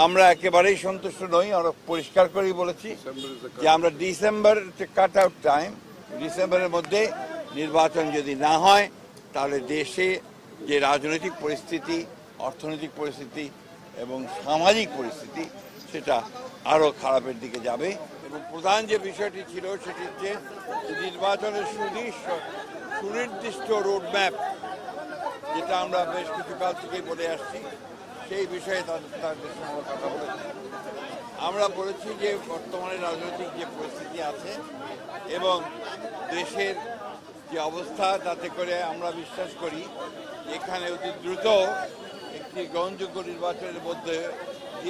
আমরা একেবারেই সন্তুষ্ট নই। আমরা পরিষ্কার করেই বলেছি যে আমরা ডিসেম্বর কাট আউট টাইম, ডিসেম্বরের মধ্যে নির্বাচন যদি না হয় তাহলে দেশে যে রাজনৈতিক পরিস্থিতি, অর্থনৈতিক পরিস্থিতি এবং সামাজিক পরিস্থিতি সেটা আরও খারাপের দিকে যাবে। এবং প্রধান যে বিষয়টি ছিল সেটি হচ্ছে নির্বাচনের সুনির্দিষ্ট রোডম্যাপ, যেটা আমরা বেশ কিছুকাল থেকেই বলে আসছি, সেই বিষয়ে তাদের সঙ্গে কথা বলেছি। আমরা বলেছি যে বর্তমানে রাজনৈতিক যে পরিস্থিতি আছে এবং দেশের যে অবস্থা, তাতে করে আমরা বিশ্বাস করি এখানে অতি দ্রুত একটি গ্রহণযোগ্য নির্বাচনের মধ্যে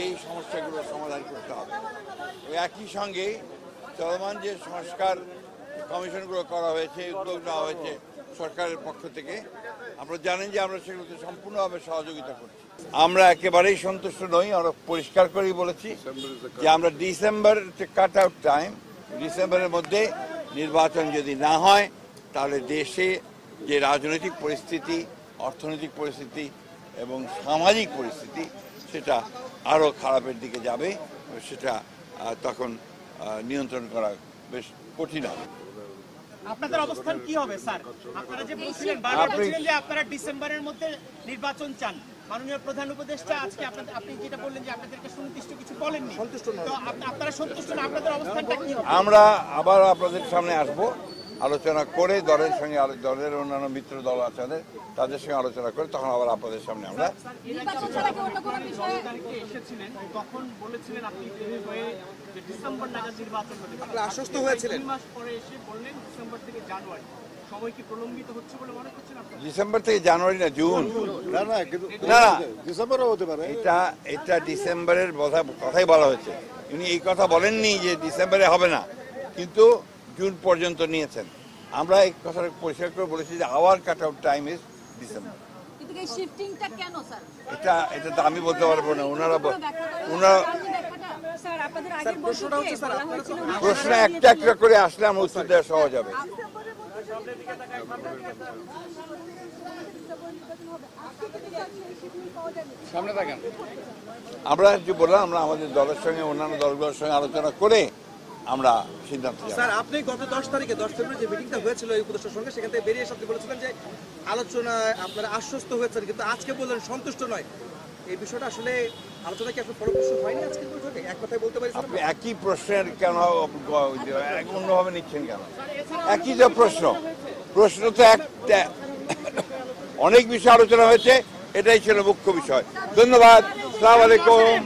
এই সমস্যাগুলো সমাধান করতে হবে। একই সঙ্গে চলমান যে সংস্কার কমিশনগুলো করা হয়েছে, উদ্যোগ নেওয়া হয়েছে সরকারের পক্ষ থেকে, আমরা জানেন যে আমরা সেগুলোতে সম্পূর্ণভাবে সহযোগিতা করছি। আমরা একেবারেই সন্তুষ্ট নই। আমরা পরিষ্কার করেই বলেছি যে আমরা ডিসেম্বর কাট আউট টাইম, ডিসেম্বরের মধ্যে নির্বাচন যদি না হয় তাহলে দেশে যে রাজনৈতিক পরিস্থিতি, অর্থনৈতিক পরিস্থিতি এবং সামাজিক পরিস্থিতি সেটা আরও খারাপের দিকে যাবে। সেটা তখন নিয়ন্ত্রণ করা বেশ কঠিন হবে। আপনাদের অবস্থান কি হবে স্যার? আপনারা যে বলছিলেন, বারবার বলছিলেন যে আপনারা ডিসেম্বরের মধ্যে নির্বাচন চান, মাননীয় প্রধান উপদেষ্টা আজকে আপনি যেটা বললেন যে আপনাদেরকে সুনির্দিষ্ট কিছু বলেননি, তো আপনারা সন্তুষ্ট না, আপনাদের অবস্থানটা কি হবে? আমরা আবার আপনাদের সামনে আসব, আলোচনা করে দলের সঙ্গে, দলের অন্যান্য মিত্র দল আছে তাদের সঙ্গে আলোচনা করে তখন আবার আপনাদের সামনে আমরা তখন বলেছিলেন আপনি ডিসেম্বর নাগাদ নির্বাচন হবে, আশ্বস্ত হয়েছিলেন। 2 মাস পরে এসে বললেন ডিসেম্বর থেকে জানুয়ারি। সময় কি প্রলম্বিত হচ্ছে বলে মনে করছেন আপনারা? ডিসেম্বর থেকে জানুয়ারি না, জুন। না, ডিসেম্বরও হতে পারে। এটা ডিসেম্বরের কথাই বলা হয়েছে। উনি এই কথা বলেননি যে ডিসেম্বরে হবে না, কিন্তু জুন পর্যন্ত নিয়েছেন। আমরা এই কথাটা পরিষ্কার করে বলেছি যে hour cut out time is December. এটা তো আমি বলতে পারবো না, ওনারা প্রশ্ন একটা একটা করে আসলে আমার উত্তর দেওয়া সহজ হবে। আমরা যে বললাম, আমরা আমাদের দলের সঙ্গে অন্যান্য দলগুলোর সঙ্গে আলোচনা করে আমরা সিদ্ধান্ত নেব। স্যার, আপনি গত 10 তারিখে 10 ফেব্রুয়ারি যে মিটিংটা হয়েছিল এই উপদেষ্টার সঙ্গে, সেখান থেকে বেরিয়ে এসে আপনি বলেছিলেন যে আলোচনায় আপনারা আশ্বস্ত হয়েছেন, কিন্তু আজকে বললেন সন্তুষ্ট নয়। এই বিষয়টা আসলে আলোচনা কি আসলে ফলপ্রসূ হয়নি আজকের বৈঠকে? এক কথায় বলতে পারি আপনি একই প্রশ্নের কেন অন্যভাবে নিচ্ছেন কেন? একই যে প্রশ্ন তো একটা, অনেক বিষয় আলোচনা হয়েছে, এটাই ছিল মুখ্য বিষয়। ধন্যবাদ। আসসালামু আলাইকুম।